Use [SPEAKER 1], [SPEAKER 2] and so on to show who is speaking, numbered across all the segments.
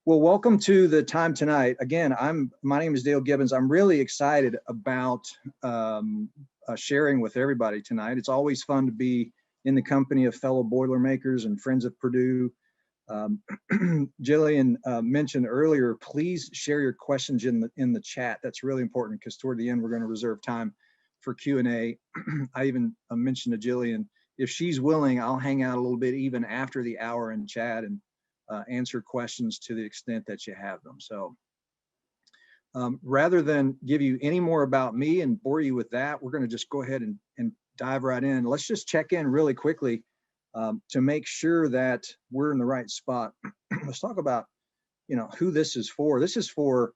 [SPEAKER 1] Well, welcome to the time tonight. Again, my name is Dale Gibbons. I'm really excited about sharing with everybody tonight. It's always fun to be in the company of fellow Boilermakers and friends of Purdue. Jillian mentioned earlier, please share your questions in the chat. That's really important because toward the end, we're going to reserve time for Q&A. I even mentioned to Jillian, if she's willing, I'll hang out a little bit even after the hour and chat and answer questions to the extent that you have them. So rather than give you any more about me and bore you with that, we're going to just go ahead and dive right in. Let's just check in really quickly to make sure that we're in the right spot. Let's talk about, who this is for. This is for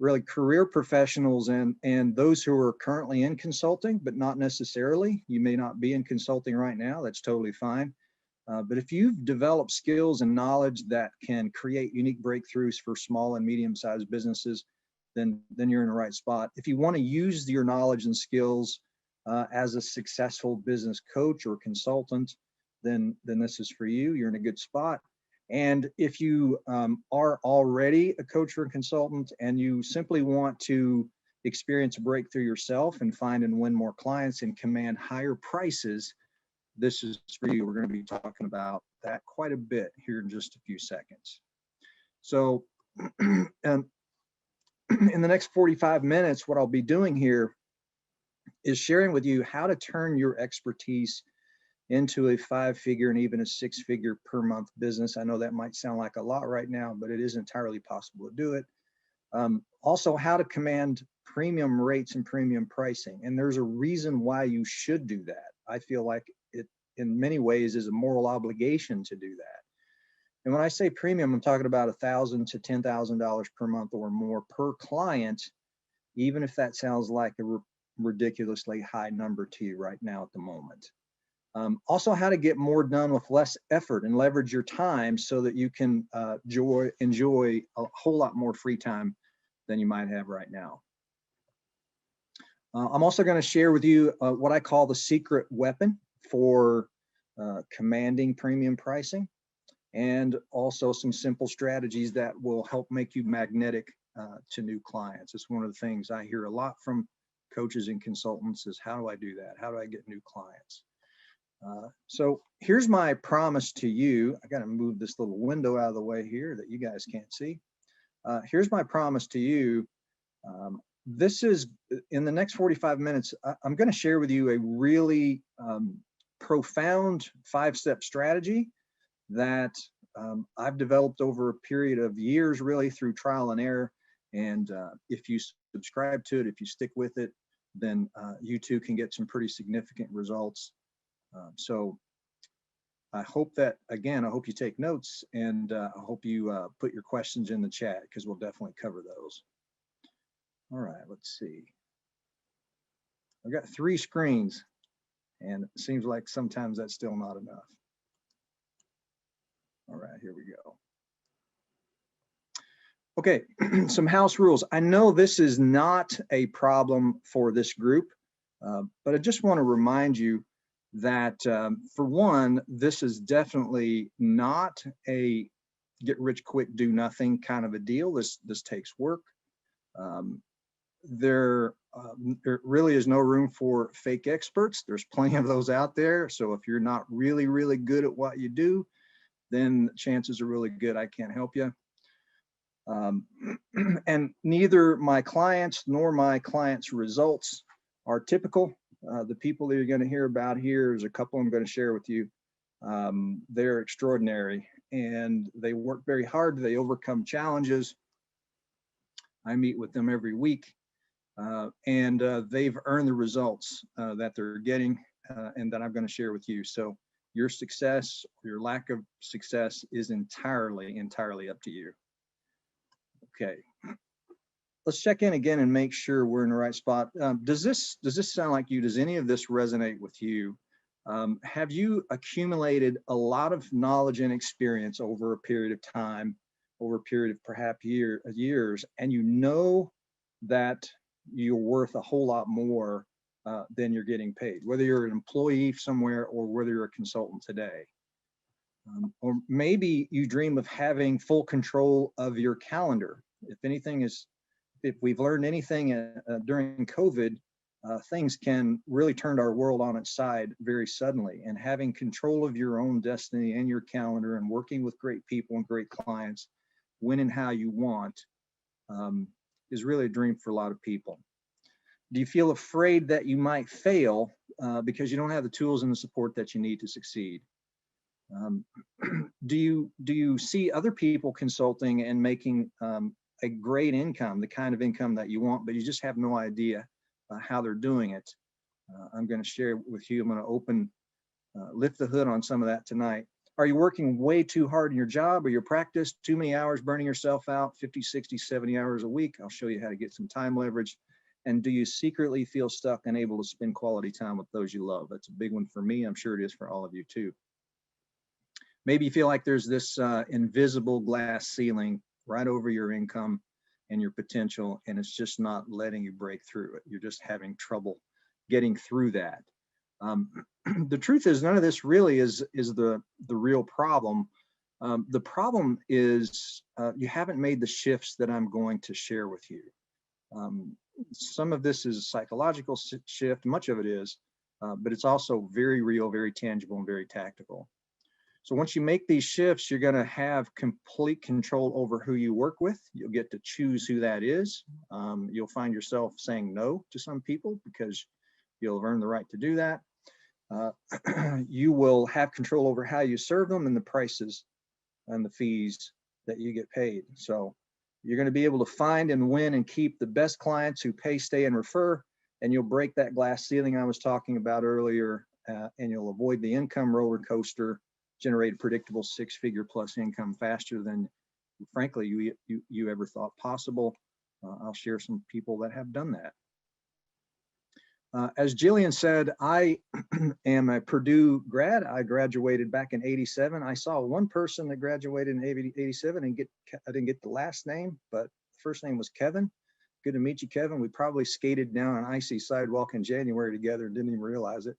[SPEAKER 1] really career professionals and those who are currently in consulting, but not necessarily. You may not be in consulting right now. That's totally fine. But if you've developed skills and knowledge that can create unique breakthroughs for small and medium-sized businesses, then you're in the right spot. If you want to use your knowledge and skills as a successful business coach or consultant, then this is for you. You're in a good spot. And if you are already a coach or a consultant and you simply want to experience a breakthrough yourself and find and win more clients and command higher prices, this is for you. We're going to be talking about that quite a bit here in just a few seconds. So in the next 45 minutes, what I'll be doing here is sharing with you how to turn your expertise into a 5-figure and even a 6-figure per month business. I know that might sound like a lot right now, but it is entirely possible to do it. Also, how to command premium rates and premium pricing. And there's a reason why you should do that. I feel like it, in many ways, is a moral obligation to do that. And when I say premium, I'm talking about $1,000 to $10,000 per month or more per client, even if that sounds like a ridiculously high number to you right now at the moment. Also, how to get more done with less effort and leverage your time so that you can enjoy a whole lot more free time than you might have right now. I'm also going to share with you what I call the secret weapon for commanding premium pricing, and also some simple strategies that will help make you magnetic to new clients. It's one of the things I hear a lot from coaches and consultants is, how do I do that? How do I get new clients? So here's my promise to you. I got to move this little window out of the way here that you guys can't see. Here's my promise to you. This is, in the next 45 minutes, I'm going to share with you a really profound 5-step strategy that I've developed over a period of years, really through trial and error. And if you subscribe to it, if you stick with it, then you too can get some pretty significant results. So I hope that, again, I hope you take notes, and I hope you put your questions in the chat, because we'll definitely cover those. All right, let's see. I've got 3 screens, and it seems like sometimes that's still not enough. All right, here we go. Okay, some house rules. I know this is not a problem for this group, but I just want to remind you that for one, this is definitely not a get rich quick, do nothing kind of a deal. This takes work. There really is no room for fake experts. There's plenty of those out there. So if you're not really, really good at what you do, then chances are really good I can't help you. And neither my clients nor my clients' results are typical. The people that you're going to hear about here is a couple I'm going to share with you. They're extraordinary, and they work very hard. They overcome challenges. I meet with them every week, and they've earned the results that they're getting and that I'm going to share with you. So your success or your lack of success is entirely up to you. Okay. Let's check in again and make sure we're in the right spot. Does this sound like you? Does any of this resonate with you? Have you accumulated a lot of knowledge and experience over a period of time, over a period of perhaps years, and you know that you're worth a whole lot more than you're getting paid, whether you're an employee somewhere or whether you're a consultant today? Or maybe you dream of having full control of your calendar. If we've learned anything during COVID, things can really turn our world on its side very suddenly. And having control of your own destiny and your calendar and working with great people and great clients, when and how you want, is really a dream for a lot of people. Do you feel afraid that you might fail because you don't have the tools and the support that you need to succeed? Do you see other people consulting and making a great income, the kind of income that you want, but you just have no idea how they're doing it? I'm going to share with you. I'm going to lift the hood on some of that tonight. Are you working way too hard in your job or your practice? Too many hours, burning yourself out, 50, 60, 70 hours a week? I'll show you how to get some time leverage. And do you secretly feel stuck, unable to spend quality time with those you love? That's a big one for me. I'm sure it is for all of you too. Maybe you feel like there's this invisible glass ceiling right over your income and your potential, and it's just not letting you break through it. You're just having trouble getting through that. The truth is, none of this really is the real problem. The problem is you haven't made the shifts that I'm going to share with you. Some of this is a psychological shift, much of it is, but it's also very real, very tangible, and very tactical. So once you make these shifts, you're going to have complete control over who you work with. You'll get to choose who that is. You'll find yourself saying no to some people because you'll have earned the right to do that. You will have control over how you serve them and the prices and the fees that you get paid. So you're going to be able to find and win and keep the best clients who pay, stay, and refer, and you'll break that glass ceiling I was talking about earlier, and you'll avoid the income roller coaster, generate a predictable six-figure plus income faster than, frankly, you ever thought possible. I'll share some people that have done that. As Jillian said, I am a Purdue grad. I graduated back in '87. I saw one person that graduated in '87 and I didn't get the last name, but the first name was Kevin. Good to meet you, Kevin. We probably skated down an icy sidewalk in January together and didn't even realize it.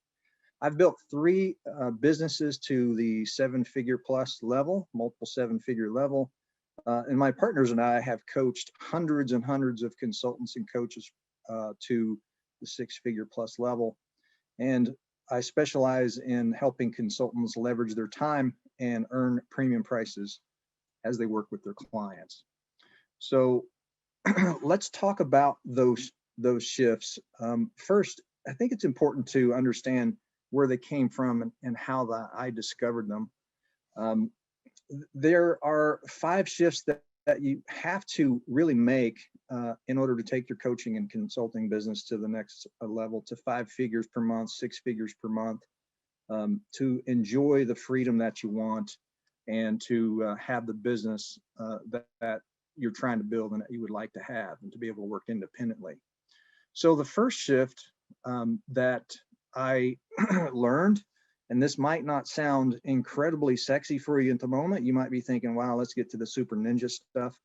[SPEAKER 1] I've built 3 businesses to the 7-figure plus level, multiple 7-figure level. And my partners and I have coached hundreds and hundreds of consultants and coaches to the 6-figure plus level. And I specialize in helping consultants leverage their time and earn premium prices as they work with their clients. So let's talk about those shifts. First, I think it's important to understand where they came from and how I discovered them. There are 5 shifts that you have to really make in order to take your coaching and consulting business to the next level, to 5 figures per month, 6 figures per month, to enjoy the freedom that you want and to have the business that you're trying to build and that you would like to have, and to be able to work independently. So the first shift that I learned, and this might not sound incredibly sexy for you at the moment. You might be thinking, wow, let's get to the super ninja stuff.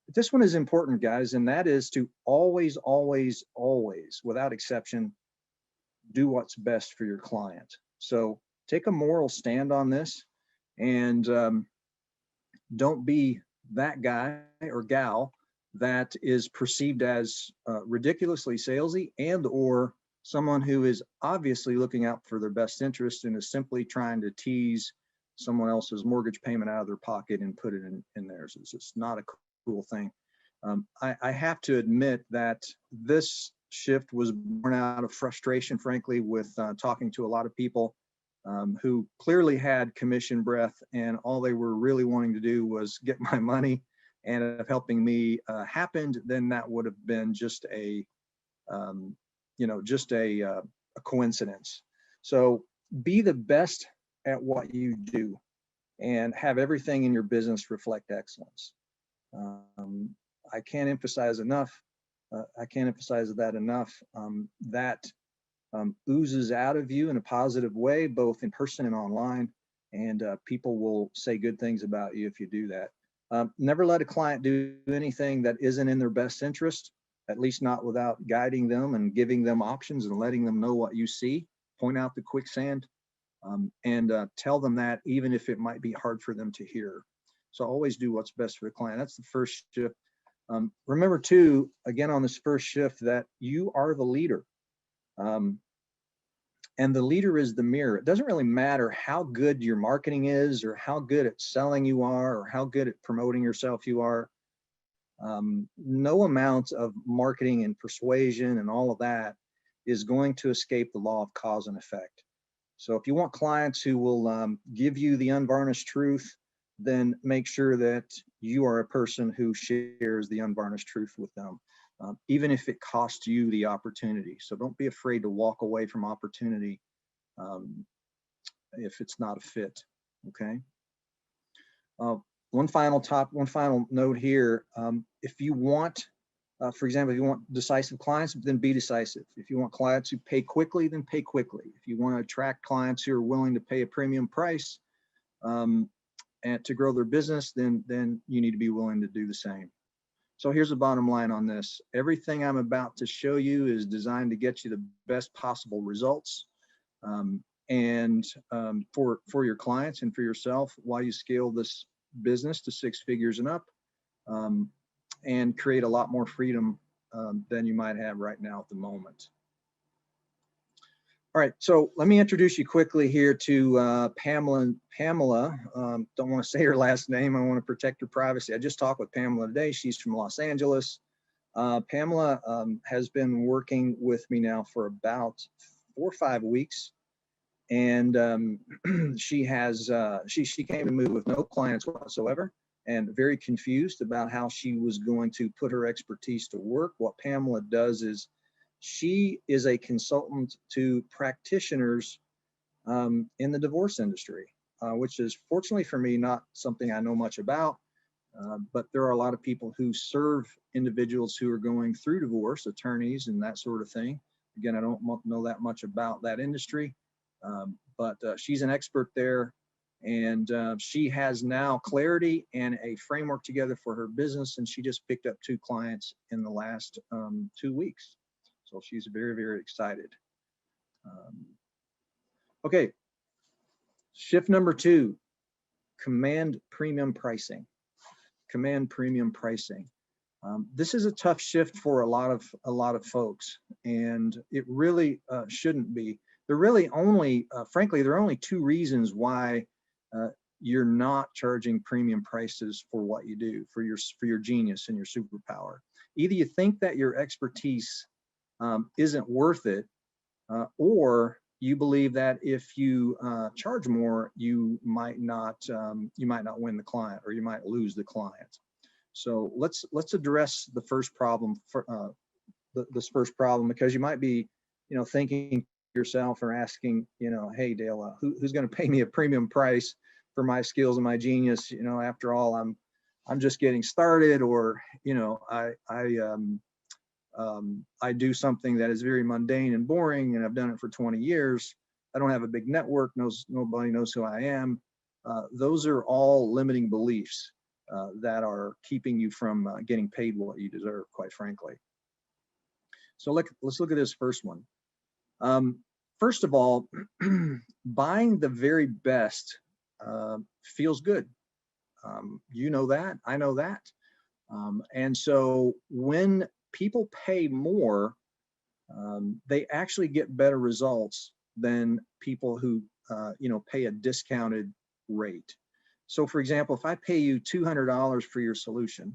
[SPEAKER 1] But this one is important, guys, and that is to always, always, always, without exception, do what's best for your client. So take a moral stand on this, and don't be that guy or gal that is perceived as ridiculously salesy and or someone who is obviously looking out for their best interest and is simply trying to tease someone else's mortgage payment out of their pocket and put it in theirs. It's just not a cool thing. I have to admit that this shift was born out of frustration, frankly, with talking to a lot of people who clearly had commission breath, and all they were really wanting to do was get my money. And if helping me happened, then that would have been just a a coincidence. So be the best at what you do and have everything in your business reflect excellence. I can't emphasize that enough. That oozes out of you in a positive way, both in person and online, and people will say good things about you if you do that. Never let a client do anything that isn't in their best interest, at least not without guiding them and giving them options and letting them know what you see. Point out the quicksand. and tell them that, even if it might be hard for them to hear. So always do what's best for the client. That's the first shift. Remember too, again, on this first shift, that you are the leader. And the leader is the mirror. It doesn't really matter how good your marketing is, or how good at selling you are, or how good at promoting yourself you are. No amount of marketing and persuasion and all of that is going to escape the law of cause and effect. So if you want clients who will give you the unvarnished truth, then make sure that you are a person who shares the unvarnished truth with them, even if it costs you the opportunity. So don't be afraid to walk away from opportunity if it's not a fit. Okay. One final note here. If you want, for example, if you want decisive clients, then be decisive. If you want clients who pay quickly, then pay quickly. If you want to attract clients who are willing to pay a premium price and to grow their business, then you need to be willing to do the same. So here's the bottom line on this. Everything I'm about to show you is designed to get you the best possible results, and for your clients and for yourself while you scale this business to 6 figures and up, and create a lot more freedom than you might have right now at the moment. All right, so let me introduce you quickly here to Pamela. Don't want to say her last name. I want to protect her privacy. I just talked with Pamela today. She's from Los Angeles. Pamela has been working with me now for about 4 or 5 weeks. And she came to me with no clients whatsoever, and very confused about how she was going to put her expertise to work. What Pamela does is she is a consultant to practitioners in the divorce industry, which is, fortunately for me, not something I know much about. But there are a lot of people who serve individuals who are going through divorce, attorneys and that sort of thing. Again, I don't know that much about that industry, but she's an expert there. And she has now clarity and a framework together for her business. And she just picked up 2 clients in the last 2 weeks. So she's very, very excited. Okay. Shift number 2, command premium pricing. Command premium pricing. This is a tough shift for a lot of folks, and it really shouldn't be. There really only, frankly, there are only 2 reasons why you're not charging premium prices for what you do, for your genius and your superpower. Either you think that your expertise isn't worth it, or you believe that if you charge more, you might not win the client, or you might lose the client. So let's address the first problem, this first problem, because you might be, thinking to yourself or asking, hey Dale, who's going to pay me a premium price for my skills and my genius? After all, I'm just getting started, or I do something that is very mundane and boring, and I've done it for 20 years. I don't have a big network. Nobody knows who I am. Those are all limiting beliefs that are keeping you from getting paid what you deserve, quite frankly. So let's look at this first one. First of all, buying the very best feels good. You know that, I know that. And so when people pay more, they actually get better results than people who pay a discounted rate. So for example, if I pay you $200 for your solution,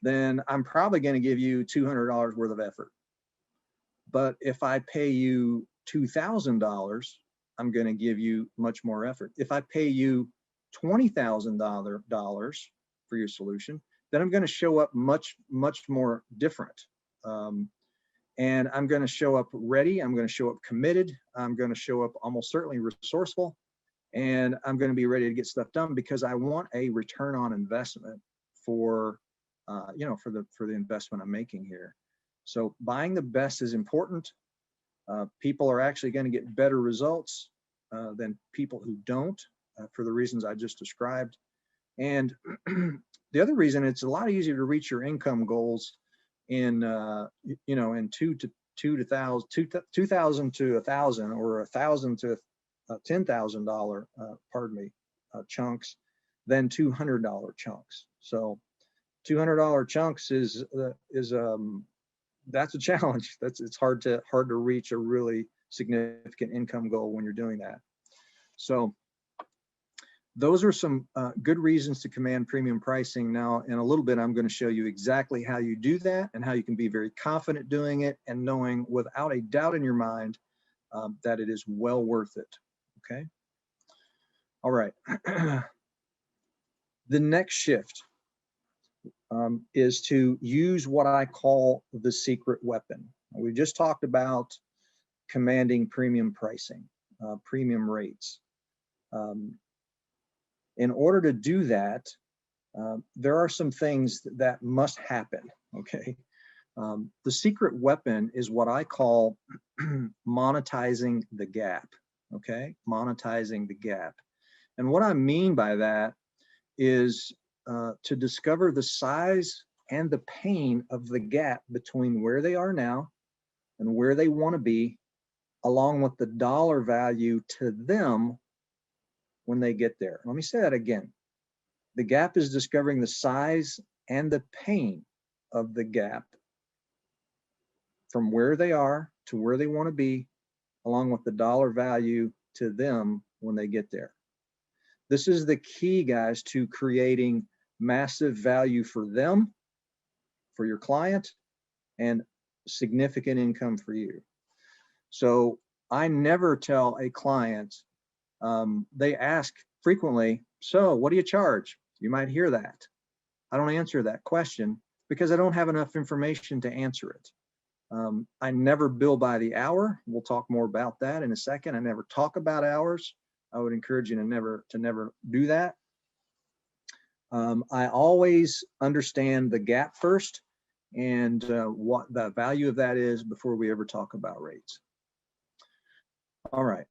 [SPEAKER 1] then I'm probably going to give you $200 worth of effort. But if I pay you $2,000, I'm going to give you much more effort. If I pay you $20,000 for your solution, then I'm going to show up much more different. And I'm going to show up ready. I'm going to show up committed. I'm going to show up almost certainly resourceful. And I'm going to be ready to get stuff done, because I want a return on investment for the investment I'm making here. So buying the best is important. People are actually going to get better results than people who don't, for the reasons I just described. And the other reason, it's a lot easier to reach your income goals in in 2,000 to 1,000, or 1,000 to $10,000, chunks than $200 chunks. So $200 chunks is that's a challenge. It's hard to reach a really significant income goal when you're doing that. So those are some good reasons to command premium pricing. Now, in a little bit, I'm going to show you exactly how you do that and how you can be very confident doing it and knowing without a doubt in your mind that it is well worth it. Okay. All right. The next shift is to use what I call the secret weapon. We just talked about commanding premium pricing, premium rates. In order to do that, there are some things that must happen, okay? The secret weapon is what I call monetizing the gap, okay? Monetizing the gap. And what I mean by that is to discover the size and the pain of the gap between where they are now and where they want to be, along with the dollar value to them when they get there. Let me say that again. The gap is discovering the size and the pain of the gap from where they are to where they want to be, along with the dollar value to them when they get there. This is the key, guys, to creating massive value for them, for your client, and significant income for you. So I never tell a client, they ask frequently, so what do you charge? You might hear that. I don't answer that question because I don't have enough information to answer it. I never bill by the hour. We'll talk more about that in a second. I never talk about hours. I would encourage you to never do that. I always understand the gap first and what the value of that is before we ever talk about rates. All right.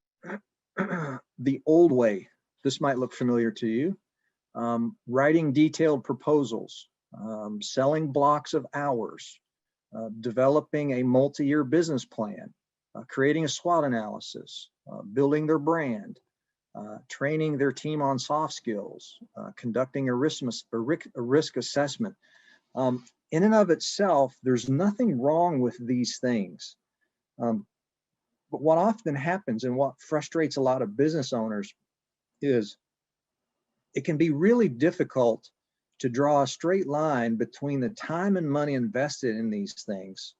[SPEAKER 1] The old way, this might look familiar to you. Writing detailed proposals, selling blocks of hours, developing a multi-year business plan, creating a SWOT analysis, building their brand, training their team on soft skills, conducting a risk assessment. In and of itself, there's nothing wrong with these things. But what often happens and what frustrates a lot of business owners is it can be really difficult to draw a straight line between the time and money invested in these things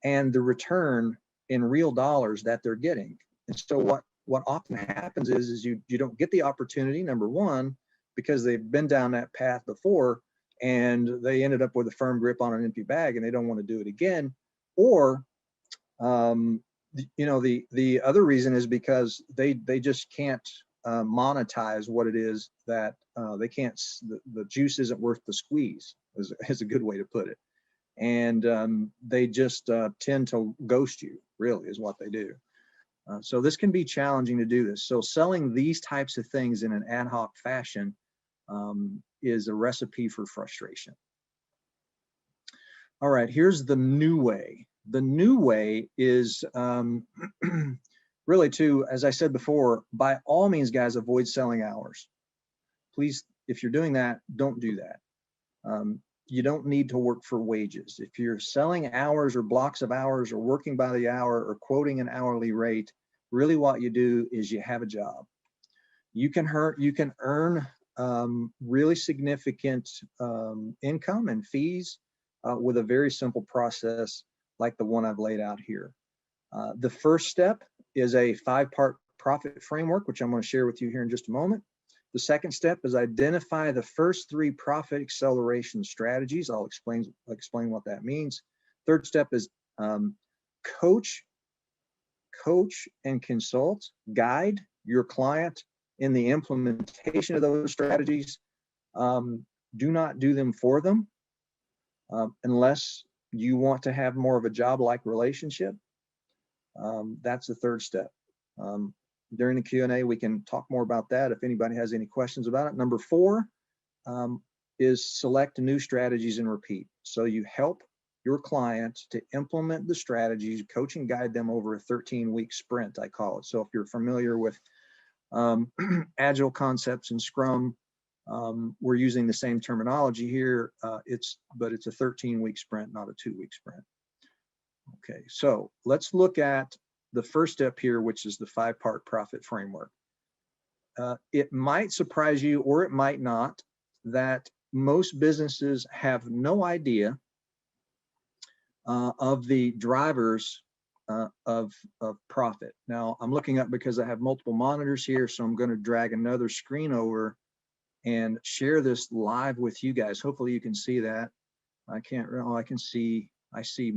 [SPEAKER 1] and the return in real dollars that they're getting. And so what often happens is you don't get the opportunity, number one, because they've been down that path before and they ended up with a firm grip on an empty bag and they don't want to do it again. Or the other reason is because they just can't monetize what it is that they can't, the juice isn't worth the squeeze is a good way to put it. And they just tend to ghost you, really, is what they do. So this can be challenging to do this. So selling these types of things in an ad hoc fashion is a recipe for frustration. All right, here's the new way. The new way is really to, as I said before, by all means, guys, avoid selling hours. Please, if you're doing that, don't do that. You don't need to work for wages. If you're selling hours or blocks of hours or working by the hour or quoting an hourly rate, really what you do is you have a job. You can earn really significant income and fees with a very simple process like the one I've laid out here. The first step is a 5-part profit framework, which I'm going to share with you here in just a moment. The second step is identify the first 3 profit acceleration strategies. I'll explain what that means. Third step is coach and consult, guide your client in the implementation of those strategies. Do not do them for them unless you want to have more of a job-like relationship. That's the third step. During the Q&A, we can talk more about that if anybody has any questions about it. Number 4 is select new strategies and repeat. So you help your client to implement the strategies, coach and guide them over a 13-week sprint, I call it. So if you're familiar with Agile concepts and Scrum. We're using the same terminology here. But it's a 13-week sprint, not a 2-week sprint. Okay, so let's look at the first step here, which is the 5-part profit framework. It might surprise you, or it might not, that most businesses have no idea of the drivers of profit. Now, I'm looking up because I have multiple monitors here, so I'm going to drag another screen over and share this live with you guys. Hopefully you can see that. I can't, oh, I can see, I see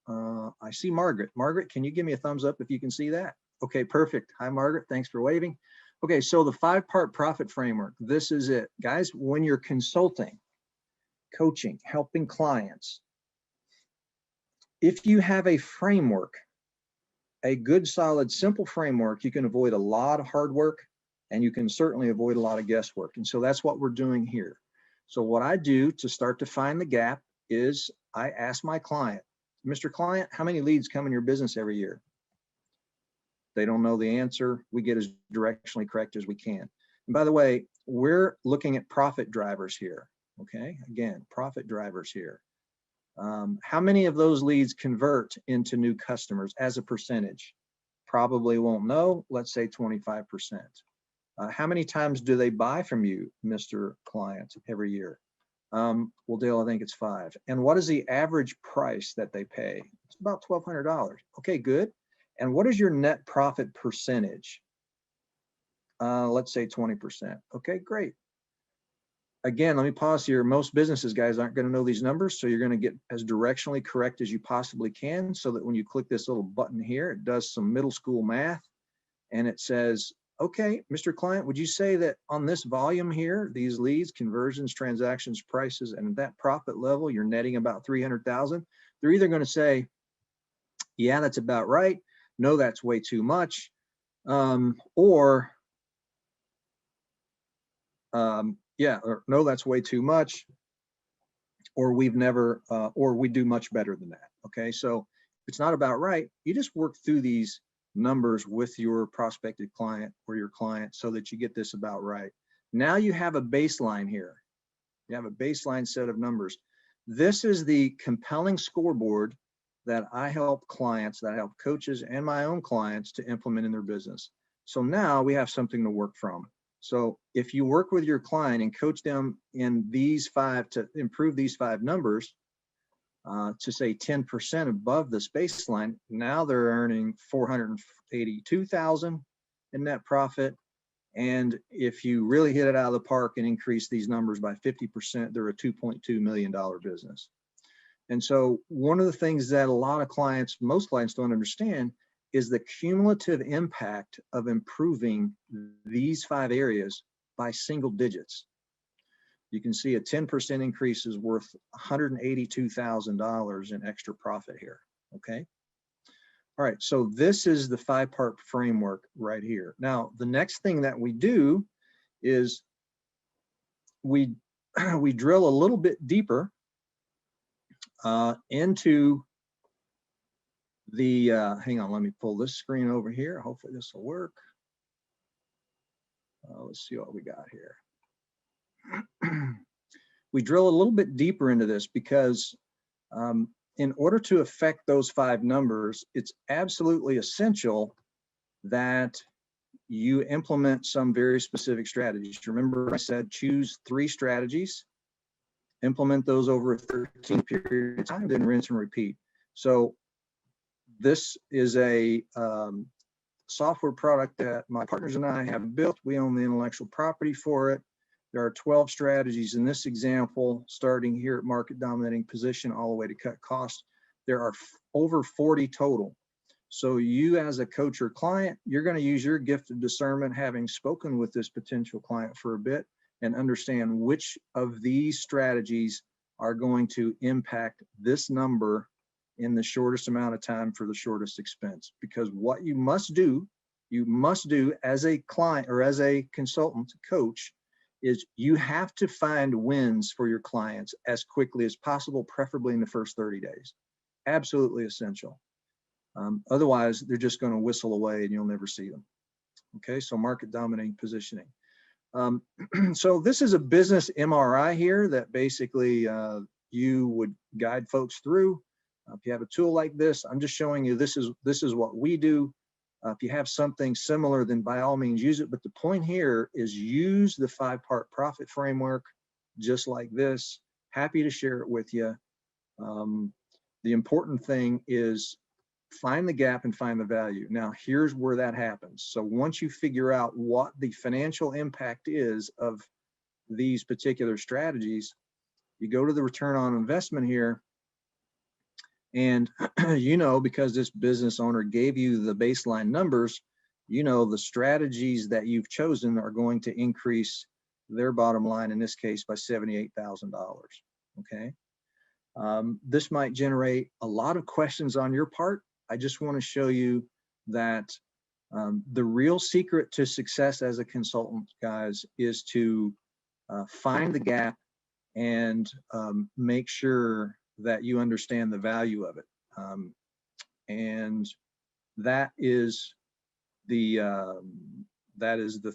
[SPEAKER 1] Margaret. Margaret, can you give me a thumbs up if you can see that? Okay, perfect. Hi, Margaret, thanks for waving. Okay, so the 5-part profit framework, this is it. Guys, when you're consulting, coaching, helping clients, if you have a framework, a good, solid, simple framework, you can avoid a lot of hard work, and you can certainly avoid a lot of guesswork. And so that's what we're doing here. So what I do to start to find the gap is I ask my client, Mr. Client, how many leads come in your business every year? They don't know the answer. We get as directionally correct as we can. And by the way, we're looking at profit drivers here. Okay, again, profit drivers here. How many of those leads convert into new customers as a percentage? Probably won't know. Let's say 25%. How many times do they buy from you, Mr. Client, every year? Well, Dale, I think it's 5. And what is the average price that they pay? It's about $1,200. Okay, good. And what is your net profit percentage? Let's say 20%. Okay, great. Again, let me pause here. Most businesses, guys, aren't going to know these numbers, so you're going to get as directionally correct as you possibly can, so that when you click this little button here, it does some middle school math, and it says, okay, Mr. Client, would you say that on this volume here, these leads, conversions, transactions, prices, and that profit level, you're netting about 300,000? They're either going to say, yeah, that's about right. No, that's way too much. Yeah, or no, that's way too much. Or we've never, or we do much better than that. Okay, so if it's not about right, you just work through these numbers with your prospective client or your client so that you get this about right. Now you have a baseline here. You have a baseline set of numbers. This is the compelling scoreboard that I help clients, that I help coaches and my own clients to implement in their business. So now we have something to work from. So if you work with your client and coach them in these 5 to improve these 5 numbers, to say 10% above this baseline, now they're earning 482,000 in net profit. And if you really hit it out of the park and increase these numbers by 50%, they're a $2.2 million business. And so one of the things that a lot of clients, most clients don't understand, is the cumulative impact of improving these 5 areas by single digits. You can see a 10% increase is worth $182,000 in extra profit here, okay? All right, so this is the 5-part framework right here. Now, the next thing that we do is we drill a little bit deeper into the, hang on, let me pull this screen over here. Hopefully this will work. Let's see what we got here. We drill a little bit deeper into this because in order to affect those 5 numbers, it's absolutely essential that you implement some very specific strategies. Remember I said choose 3 strategies, implement those over a 13 period of time, then rinse and repeat. So this is a software product that my partners and I have built. We own the intellectual property for it. There are 12 strategies in this example, starting here at market dominating position all the way to cut costs. There are over 40 total. So you as a coach or client, you're going to use your gift of discernment, having spoken with this potential client for a bit, and understand which of these strategies are going to impact this number in the shortest amount of time for the shortest expense. Because what you must do as a client or as a consultant coach is you have to find wins for your clients as quickly as possible, preferably in the first 30 days. Absolutely essential. Otherwise, they're just going to whistle away and you'll never see them. Okay, so market dominating positioning. So this is a business MRI here that basically you would guide folks through. If you have a tool like this, I'm just showing you this is what we do. If you have something similar, then by all means use it. But the point here is use the 5-part profit framework just like this. Happy to share it with you. The important thing is find the gap and find the value. Now, here's where that happens. So once you figure out what the financial impact is of these particular strategies, you go to the return on investment here. And you know, because this business owner gave you the baseline numbers, you know, the strategies that you've chosen are going to increase their bottom line, in this case, by $78,000. Okay. This might generate a lot of questions on your part. I just want to show you that the real secret to success as a consultant, guys, is to find the gap and make sure that you understand the value of it. And that is the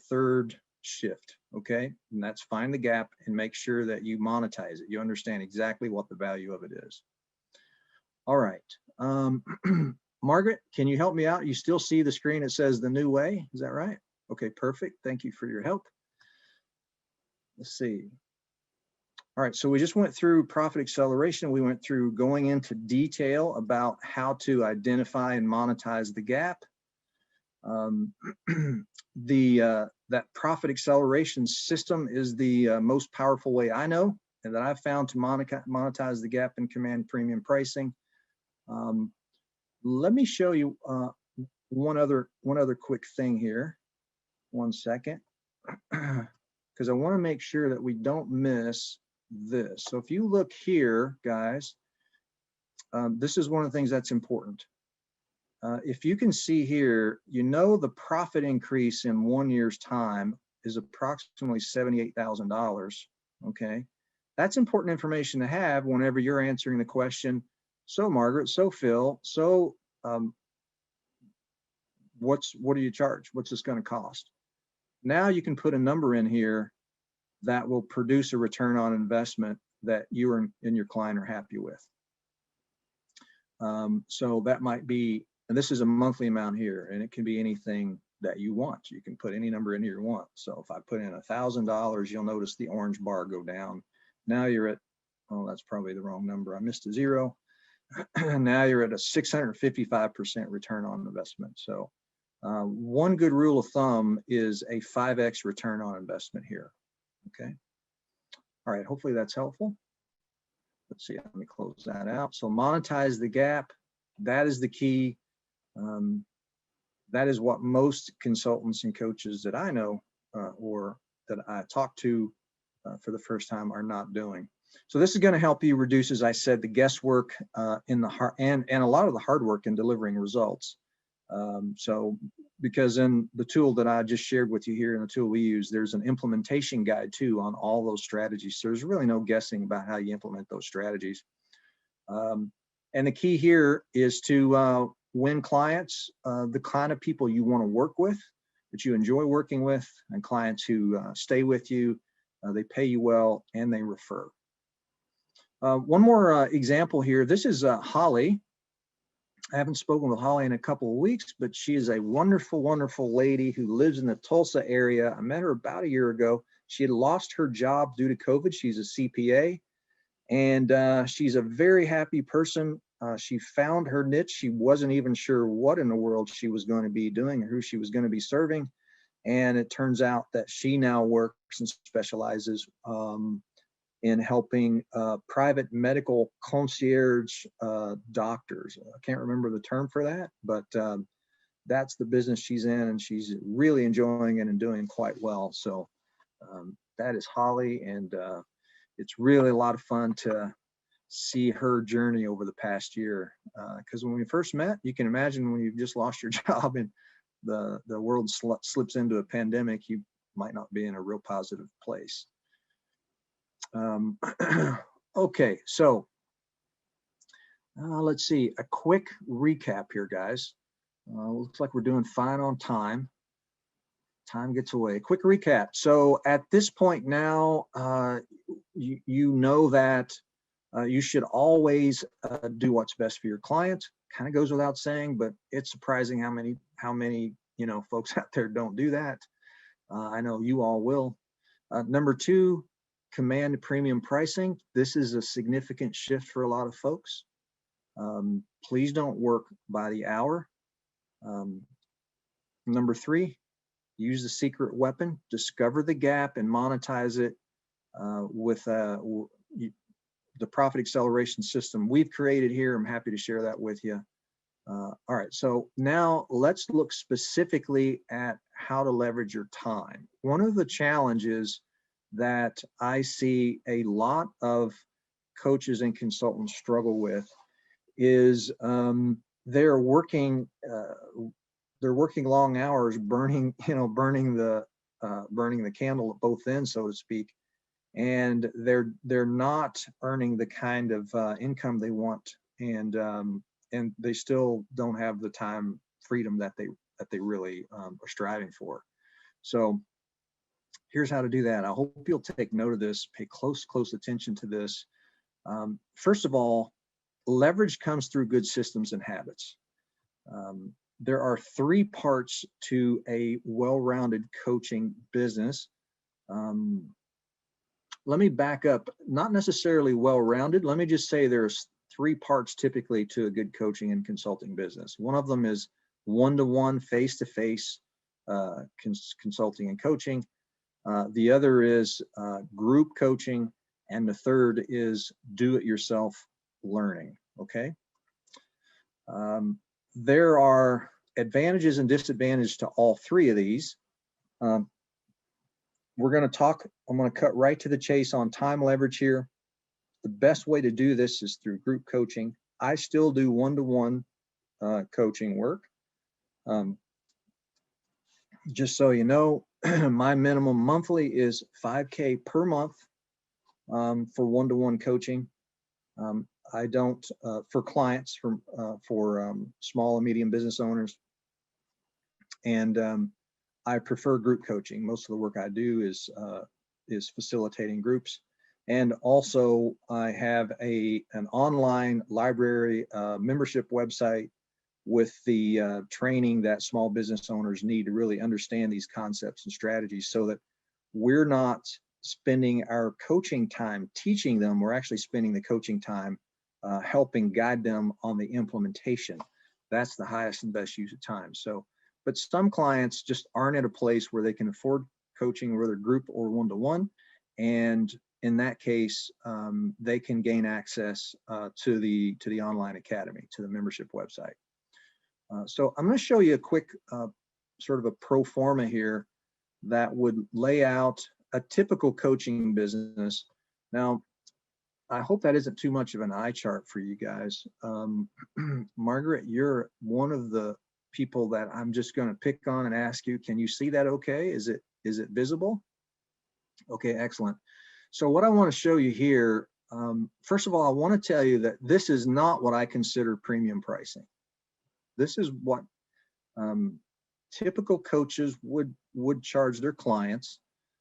[SPEAKER 1] third shift, okay? And that's find the gap and make sure that you monetize it. You understand exactly what the value of it is. All right. Margaret, can you help me out? You still see the screen? It says the new way. Is that right? Okay, perfect. Thank you for your help. Let's see. All right, so we just went through profit acceleration. We went through going into detail about how to identify and monetize the gap. That profit acceleration system is the most powerful way I know and that I've found to monetize the gap in command premium pricing. Let me show you one other quick thing here. 1 second, because I want to make sure that we don't miss this. So if you look here, guys, this is one of the things that's important. If you can see here, you know the profit increase in 1 year's time is approximately $78,000. Okay, that's important information to have whenever you're answering the question. So Margaret, so Phil, so what do you charge? What's this going to cost? Now you can put a number in here that will produce a return on investment that you and your client are happy with. So that might be, and this is a monthly amount here, and it can be anything that you want. You can put any number in here you want. So if I put in $1,000, you'll notice the orange bar go down. Now you're at, oh, that's probably the wrong number. I missed a zero. Now you're at a 655% return on investment. So one good rule of thumb is a 5x return on investment here. Okay. All right. Hopefully that's helpful. Let's see. Let me close that out. So monetize the gap. That is the key. That is what most consultants and coaches that I know or that I talk to for the first time are not doing. So this is going to help you reduce, as I said, the guesswork in the and a lot of the hard work in delivering results. So because in the tool that I just shared with you here, in the tool we use, there's an implementation guide too on all those strategies. So there's really no guessing about how you implement those strategies. And the key here is to win clients, the kind of people you want to work with, that you enjoy working with, and clients who stay with you, they pay you well, and they refer. One more example here. This is Holly. I haven't spoken with Holly in a couple of weeks, but she is a wonderful, wonderful lady who lives in the Tulsa area. I met her about a year ago. She had lost her job due to COVID. She's a CPA, and she's a very happy person. She found her niche. She wasn't even sure what in the world she was going to be doing or who she was going to be serving. And it turns out that she now works and specializes in helping private medical concierge doctors. I can't remember the term for that, but that's the business she's in, and she's really enjoying it and doing quite well. So that is Holly, and it's really a lot of fun to see her journey over the past year. Because when we first met, you can imagine when you've just lost your job and the world slips into a pandemic, you might not be in a real positive place. Okay, so let's see, a quick recap here, guys. Looks like we're doing fine on time. time gets away. Quick recap. So at this point now, you know that you should always do what's best for your client. Kind of goes without saying, but it's surprising how many folks out there don't do that. I know you all will. Number two, command premium pricing. This is a significant shift for a lot of folks. Please don't work by the hour. Number three, use the secret weapon, discover the gap and monetize it with the profit acceleration system we've created here. I'm happy to share that with you. All right, so now let's look specifically at how to leverage your time. One of the challenges that I see a lot of coaches and consultants struggle with is they're working long hours, burning the candle at both ends, so to speak, and they're not earning the kind of income they want, and they still don't have the time freedom that they really are striving for. So here's how to do that. I hope you'll take note of this, pay close attention to this. First of all, leverage comes through good systems and habits. There are three parts to a well-rounded coaching business. Let me back up, not necessarily well-rounded. Let me just say there's three parts typically to a good coaching and consulting business. One of them is one-to-one, face-to-face consulting and coaching. The other is group coaching, and the third is do-it-yourself learning, okay? There are advantages and disadvantages to all three of these. We're going to talk, I'm going to cut right to the chase on time leverage here. The best way to do this is through group coaching. I still do one-to-one coaching work. Just so you know, my minimum monthly is $5K per month for one-to-one coaching. I don't, for clients, for small and medium business owners. And I prefer group coaching. Most of the work I do is facilitating groups. And also I have an online library membership website with the training that small business owners need to really understand these concepts and strategies, so that we're not spending our coaching time teaching them. We're actually spending the coaching time helping guide them on the implementation. That's the highest and best use of time. So, but some clients just aren't at a place where they can afford coaching, whether group or one-to-one. And in that case, they can gain access to the online academy, to the membership website. So I'm going to show you a quick sort of a pro forma here that would lay out a typical coaching business. Now, I hope that isn't too much of an eye chart for you guys. Margaret, you're one of the people that I'm just going to pick on and ask you, can you see that okay? Is it visible? Okay, excellent. So what I want to show you here, first of all, I want to tell you that this is not what I consider premium pricing. This is what typical coaches would charge their clients.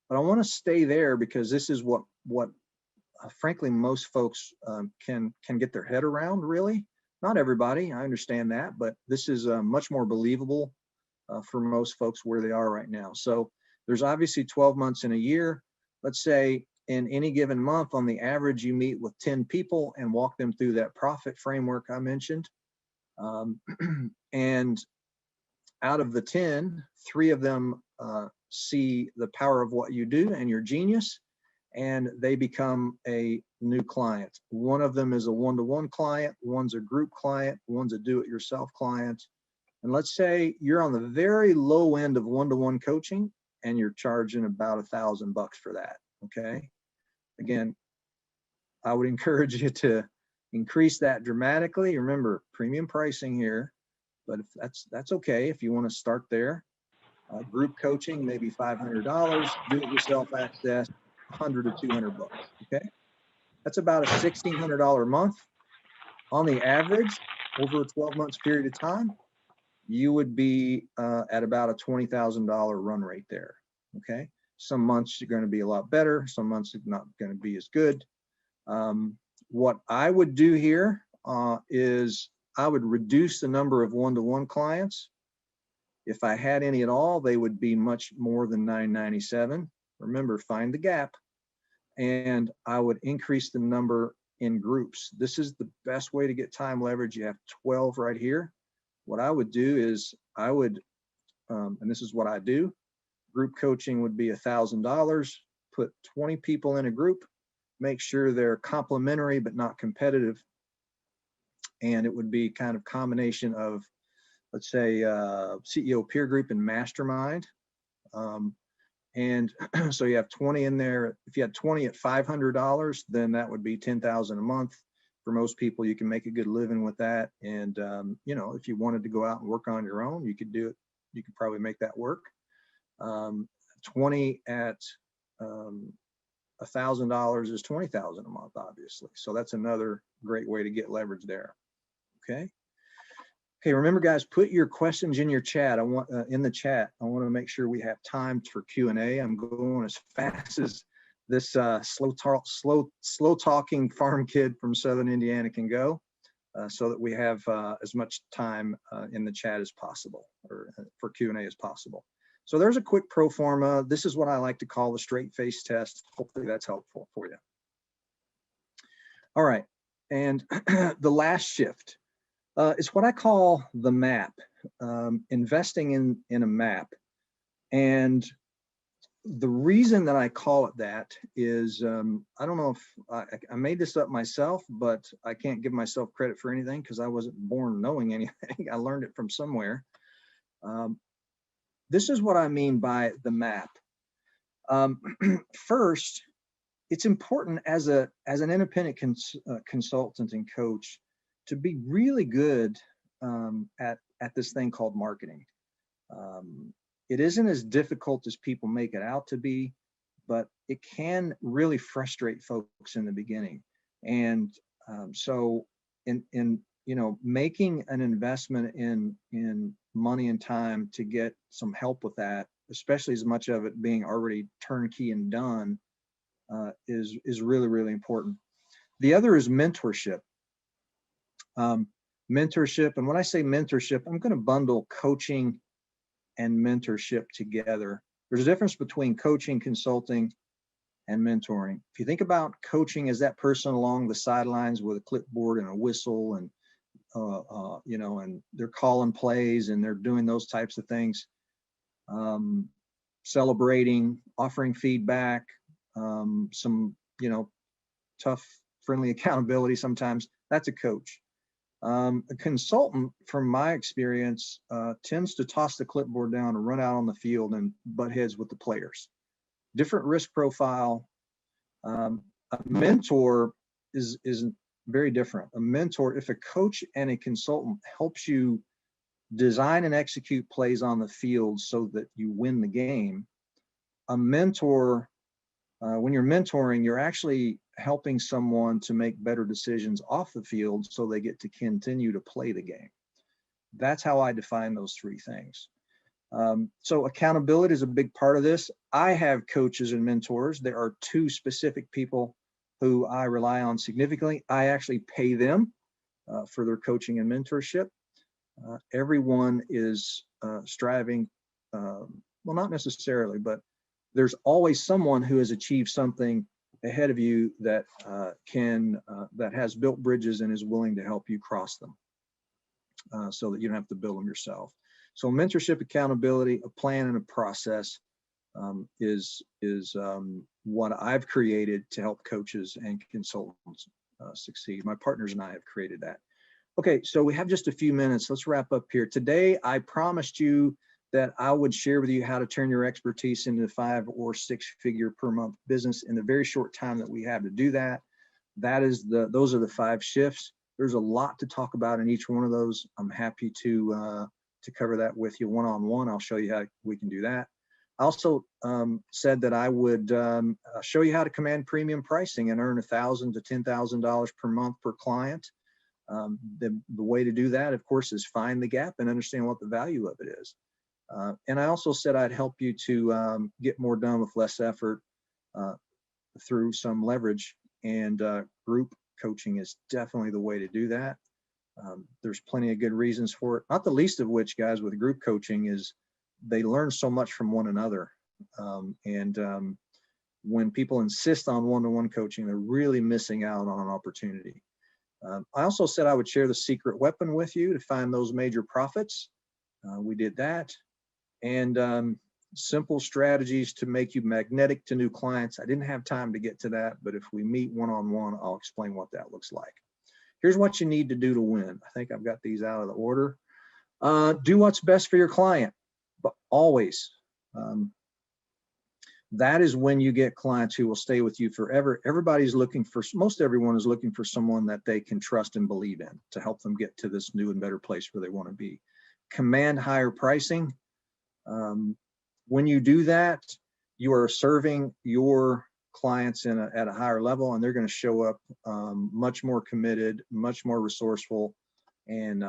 [SPEAKER 1] But I want to stay there because this is what frankly most folks can get their head around, really. Not everybody, I understand that, but this is much more believable for most folks where they are right now. So there's obviously 12 months in a year. Let's say in any given month, on the average, you meet with 10 people and walk them through that profit framework I mentioned. And out of the 10, 3 of them see the power of what you do and your genius, and they become a new client. One of them is a one-to-one client, one's a group client, one's a do-it-yourself client. And let's say you're on the very low end of one-to-one coaching and you're charging about $1,000 for that, okay? Again, I would encourage you to increase that dramatically. Remember, premium pricing here, but if that's okay if you want to start there. Group coaching, maybe $500, do-it-yourself access, $100 to $200, okay? That's about a $1,600 a month on the average over a 12 months period of time. you would be at about a $20,000 run rate there. Okay. Some months you're going to be a lot better. Some months it's not going to be as good. What I would do here is I would reduce the number of one-to-one clients. If I had any at all, they would be much more than $997. Remember, find the gap. And I would increase the number in groups. This is the best way to get time leverage. You have 12 right here. What I would do is I would, and this is what I do, group coaching would be $1,000, put 20 people in a group, make sure they're complementary but not competitive. And it would be kind of combination of, let's say, CEO peer group and mastermind. And so you have 20 in there. If you had 20 at $500, then that would be $10,000 a month. For most people, you can make a good living with that. And, you know, if you wanted to go out and work on your own, you could do it. You could probably make that work. 20 at $1,000 is $20,000 a month, obviously. So that's another great way to get leverage there. Okay. Okay, remember, guys, put your questions in your chat. I want in the chat. I want to make sure we have time for Q&A. I'm going as fast as this slow talking farm kid from Southern Indiana can go, so that we have as much time in the chat as possible, or for Q&A as possible. So there's a quick pro forma. This is what I like to call the straight face test. Hopefully that's helpful for you. All right, and the last shift. It's what I call the map, investing in a map. And the reason that I call it that is, I don't know if I made this up myself, but I can't give myself credit for anything because I wasn't born knowing anything. I learned it from somewhere. This is what I mean by the map. First, it's important as an independent consultant and coach to be really good at this thing called marketing. It isn't as difficult as people make it out to be, but it can really frustrate folks in the beginning. And so in you know, making an investment in money and time to get some help with that, especially as much of it being already turnkey and done, is really, really important. The other is mentorship. Mentorship, and when I say mentorship, I'm going to bundle coaching and mentorship together. There's a difference between coaching, consulting, and mentoring. If you think about coaching as that person along the sidelines with a clipboard and a whistle, and you know, and they're calling plays and they're doing those types of things, celebrating, offering feedback, some, you know, tough, friendly accountability sometimes. That's a coach. A consultant, from my experience, tends to toss the clipboard down and run out on the field and butt heads with the players. Different risk profile. A mentor is very different. A mentor, if a coach and a consultant helps you design and execute plays on the field so that you win the game, a mentor, when you're mentoring, you're actually helping someone to make better decisions off the field so they get to continue to play the game. That's how I define those three things. So accountability is a big part of this. I have coaches and mentors. There are two specific people who I rely on significantly. I actually pay them for their coaching and mentorship. Everyone is striving, well, not necessarily, but there's always someone who has achieved something ahead of you that that has built bridges and is willing to help you cross them, so that you don't have to build them yourself. So mentorship, accountability, a plan and a process is what I've created to help coaches and consultants succeed. My partners and I have created that. Okay, so we have just a few minutes. Let's wrap up here. Today, I promised you that I would share with you how to turn your expertise into 5 or 6 figure per month business in the very short time that we have to do that. Those are the 5 shifts. There's a lot to talk about in each one of those. I'm happy to cover that with you one-on-one. I'll show you how we can do that. I also said that I would show you how to command premium pricing and earn $1,000 to $10,000 per month per client. The way to do that, of course, is find the gap and understand what the value of it is. And I also said I'd help you to get more done with less effort through some leverage, and group coaching is definitely the way to do that. There's plenty of good reasons for it, not the least of which, guys, with group coaching is they learn so much from one another. When people insist on one-to-one coaching, they're really missing out on an opportunity. I also said I would share the secret weapon with you to find those major profits. We did that. And simple strategies to make you magnetic to new clients. I didn't have time to get to that, but if we meet one-on-one, I'll explain what that looks like. Here's what you need to do to win. I think I've got these out of the order. Do what's best for your client, but always. That is when you get clients who will stay with you forever. Everybody's looking for, most everyone is looking for someone that they can trust and believe in to help them get to this new and better place where they want to be. Command higher pricing. When you do that, you are serving your clients at a higher level, and they're going to show up much more committed, much more resourceful, and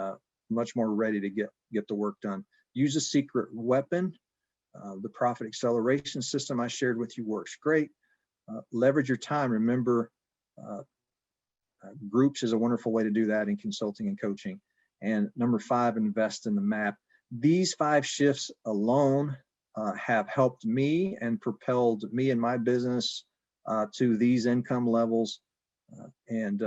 [SPEAKER 1] much more ready to get the work done. Use a secret weapon. The profit acceleration system I shared with you works great. Leverage your time. Remember, groups is a wonderful way to do that in consulting and coaching. And number 5, invest in the map. These 5 shifts alone have helped me and propelled me and my business to these income levels. And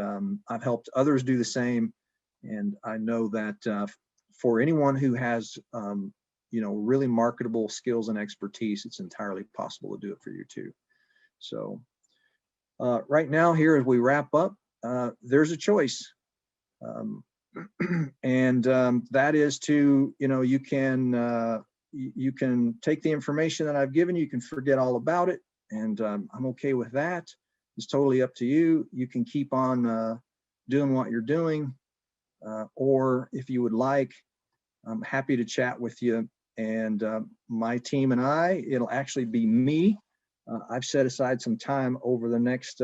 [SPEAKER 1] I've helped others do the same. And I know that for anyone who has really marketable skills and expertise, it's entirely possible to do it for you too. So right now here, as we wrap up, there's a choice. And that is to, you can take the information that I've given you, can forget all about it. And I'm okay with that. It's totally up to you. You can keep on doing what you're doing. Or if you would like, I'm happy to chat with you. And my team and I, it'll actually be me. I've set aside some time over the next,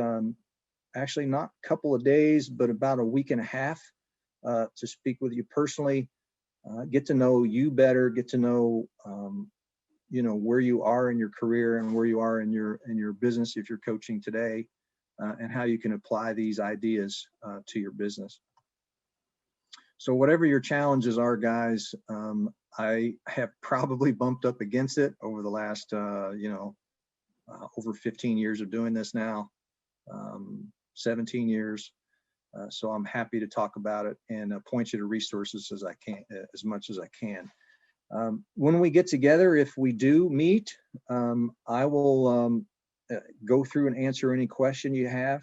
[SPEAKER 1] actually not a couple of days, but about a week and a half to speak with you personally, get to know you better, get to know, where you are in your career and where you are in your business if you're coaching today, and how you can apply these ideas to your business. So whatever your challenges are, guys, I have probably bumped up against it over the last, over 15 years of doing this now, 17 years. So I'm happy to talk about it and point you to resources as I can, as much as I can. When we get together, if we do meet, I will go through and answer any question you have.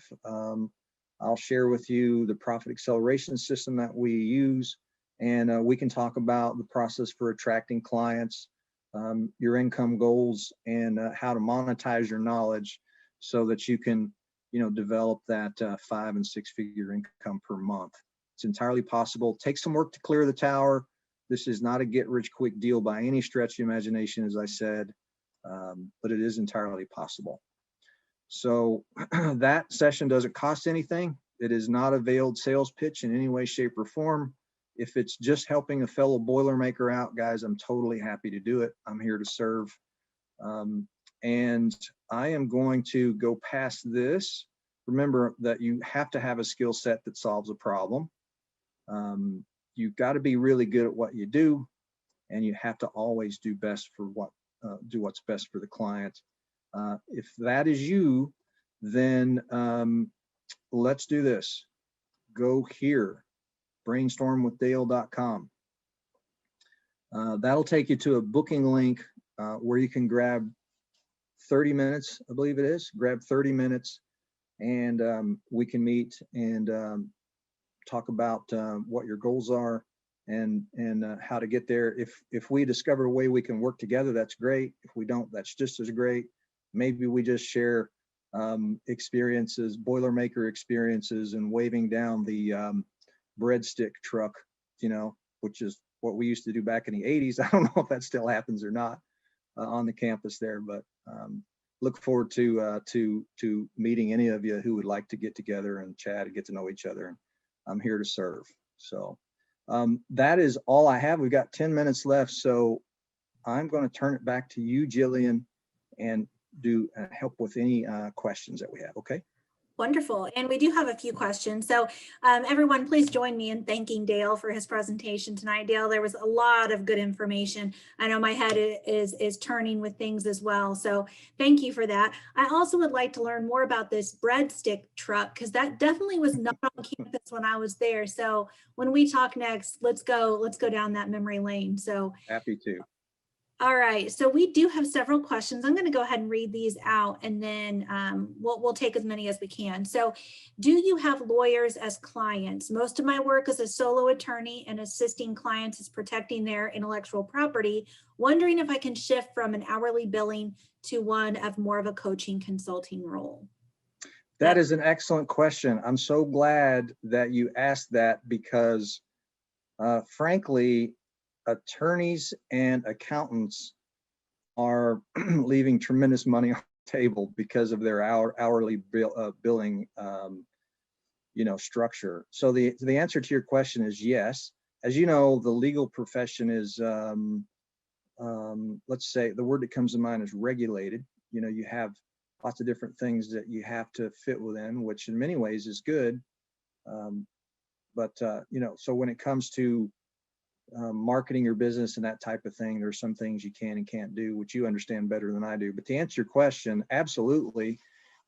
[SPEAKER 1] I'll share with you the profit acceleration system that we use, and we can talk about the process for attracting clients, your income goals, and how to monetize your knowledge so that you can, develop that 5- and 6-figure income per month. It's entirely possible. Take some work to clear the tower. This is not a get-rich-quick deal by any stretch of the imagination, as I said, but it is entirely possible. So that session doesn't cost anything. It is not a veiled sales pitch in any way, shape, or form. If it's just helping a fellow Boilermaker out, guys, I'm totally happy to do it. I'm here to serve. And I am going to go past this. Remember that you have to have a skill set that solves a problem. You've got to be really good at what you do, and you have to always do what's best for the client. If that is you, then let's do this. Go here, brainstormwithdale.com. That'll take you to a booking link where you can grab 30 minutes, I believe it is. Grab 30 minutes, and we can meet and talk about what your goals are and how to get there. If we discover a way we can work together, that's great. If we don't, that's just as great. Maybe we just share experiences, Boilermaker experiences, and waving down the breadstick truck, which is what we used to do back in the 80s. I don't know if that still happens or not on the campus there, but look forward to meeting any of you who would like to get together and chat and get to know each other. I'm here to serve. So that is all I have. We've got 10 minutes left. So I'm going to turn it back to you, Jillian, and do help with any questions that we have. Okay.
[SPEAKER 2] Wonderful. And we do have a few questions. So everyone, please join me in thanking Dale for his presentation tonight. Dale, there was a lot of good information. I know my head is turning with things as well. So thank you for that. I also would like to learn more about this breadstick truck, because that definitely was not on campus when I was there. So when we talk next, let's go down that memory lane. So
[SPEAKER 1] happy to.
[SPEAKER 2] All right, so we do have several questions. I'm going to go ahead and read these out, and then we'll take as many as we can. So, do you have lawyers as clients? Most of my work as a solo attorney and assisting clients is protecting their intellectual property. Wondering if I can shift from an hourly billing to one of more of a coaching consulting role.
[SPEAKER 1] That is an excellent question. I'm so glad that you asked that, because frankly, attorneys and accountants are leaving tremendous money on the table because of their hourly billing, structure. So the answer to your question is yes. As you know, the legal profession is, let's say the word that comes to mind is regulated. You have lots of different things that you have to fit within, which in many ways is good. So when it comes to marketing your business and that type of thing, there's some things you can and can't do, which you understand better than I do. But to answer your question, absolutely.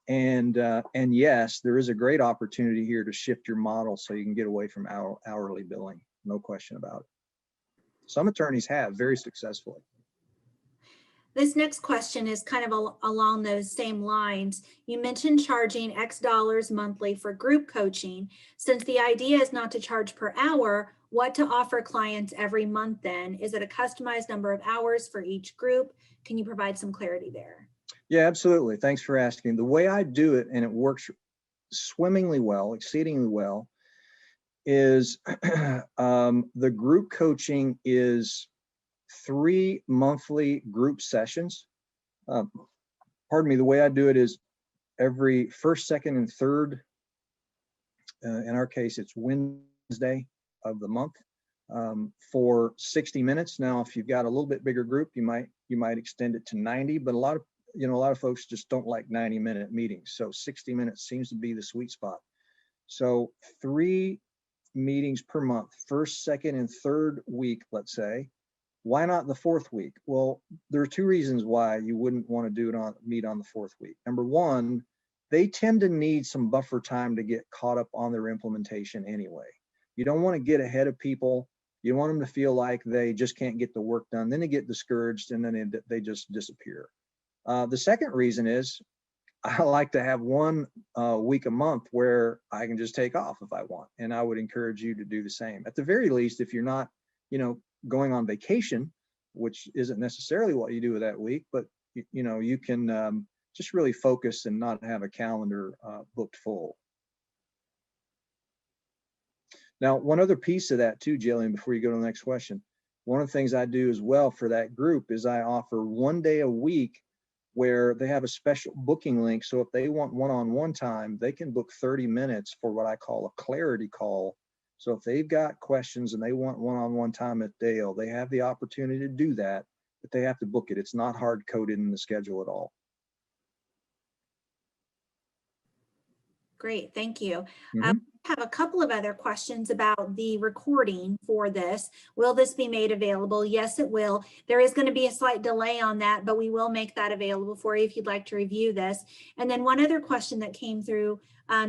[SPEAKER 1] And yes, there is a great opportunity here to shift your model so you can get away from hourly billing. No question about it. Some attorneys have very successfully.
[SPEAKER 2] This next question is kind of along those same lines. You mentioned charging X dollars monthly for group coaching. Since the idea is not to charge per hour, what to offer clients every month then? Is it a customized number of hours for each group? Can you provide some clarity there?
[SPEAKER 1] Yeah, absolutely. Thanks for asking. The way I do it, and it works swimmingly well, exceedingly well, is the group coaching is 3 monthly group sessions. Pardon me, the way I do it is every first, second, and third, in our case, it's Wednesday of the month, for 60 minutes. Now, if you've got a little bit bigger group, you might extend it to 90, but a lot of folks just don't like 90-minute meetings. So 60 minutes seems to be the sweet spot. So 3 meetings per month, first, second, and third week, let's say. Why not the fourth week? Well, there are 2 reasons why you wouldn't want to meet on the fourth week. Number one, they tend to need some buffer time to get caught up on their implementation anyway. You don't want to get ahead of people. You want them to feel like they just can't get the work done. Then they get discouraged and then they just disappear. The second reason is I like to have 1 week a month where I can just take off if I want. And I would encourage you to do the same. At the very least, if you're not, going on vacation, which isn't necessarily what you do with that week, but you can just really focus and not have a calendar booked full. Now, one other piece of that too, Jillian, before you go to the next question, one of the things I do as well for that group is I offer 1 day a week where they have a special booking link. So if they want one-on-one time, they can book 30 minutes for what I call a clarity call. So if they've got questions and they want one-on-one time at Dale, they have the opportunity to do that, but they have to book it. It's not hard-coded in the schedule at all.
[SPEAKER 2] Great, thank you. I have a couple of other questions about the recording for this. Will this be made available? Yes, it will. There is going to be a slight delay on that, but we will make that available for you if you'd like to review this. And then one other question that came through,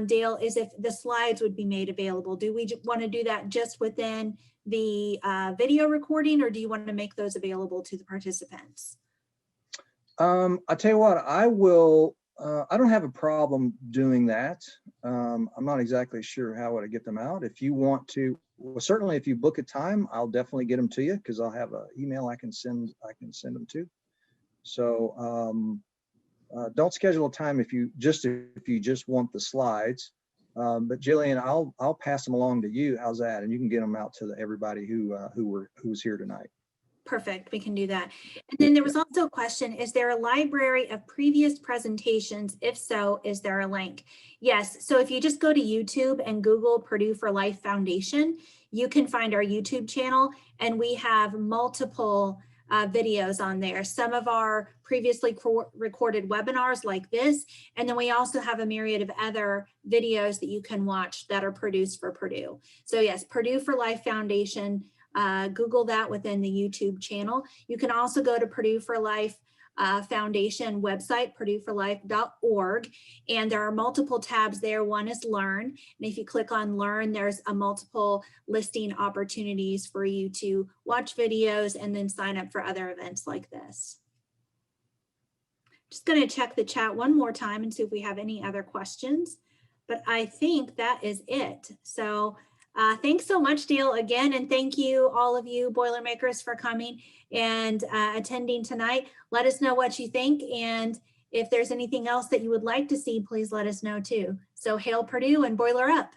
[SPEAKER 2] Dale, is if the slides would be made available. Do we want to do that just within the video recording, or do you want to make those available to the participants?
[SPEAKER 1] I'll tell you what, I will. I don't have a problem doing that. I'm not exactly sure how would I get them out. If you want to, well, certainly if you book a time, I'll definitely get them to you because I'll have an email I can send them to. So don't schedule a time if you just want the slides. But Jillian, I'll pass them along to you. How's that? And you can get them out to everybody who was here tonight.
[SPEAKER 2] Perfect, we can do that. And then there was also a question, is there a library of previous presentations? If so, is there a link? Yes, so if you just go to YouTube and Google Purdue for Life Foundation, you can find our YouTube channel, and we have multiple videos on there. Some of our previously recorded webinars like this, and then we also have a myriad of other videos that you can watch that are produced for Purdue. So yes, Purdue for Life Foundation, Google that within the YouTube channel. You can also go to Purdue for Life Foundation website, purdueforlife.org, and there are multiple tabs there. One is Learn, and if you click on Learn, there's a multiple listing opportunities for you to watch videos and then sign up for other events like this. Just going to check the chat one more time and see if we have any other questions, but I think that is it. So thanks so much, Dale, again, and thank you, all of you Boilermakers, for coming and attending tonight. Let us know what you think, and if there's anything else that you would like to see, please let us know too. So hail Purdue and boiler up.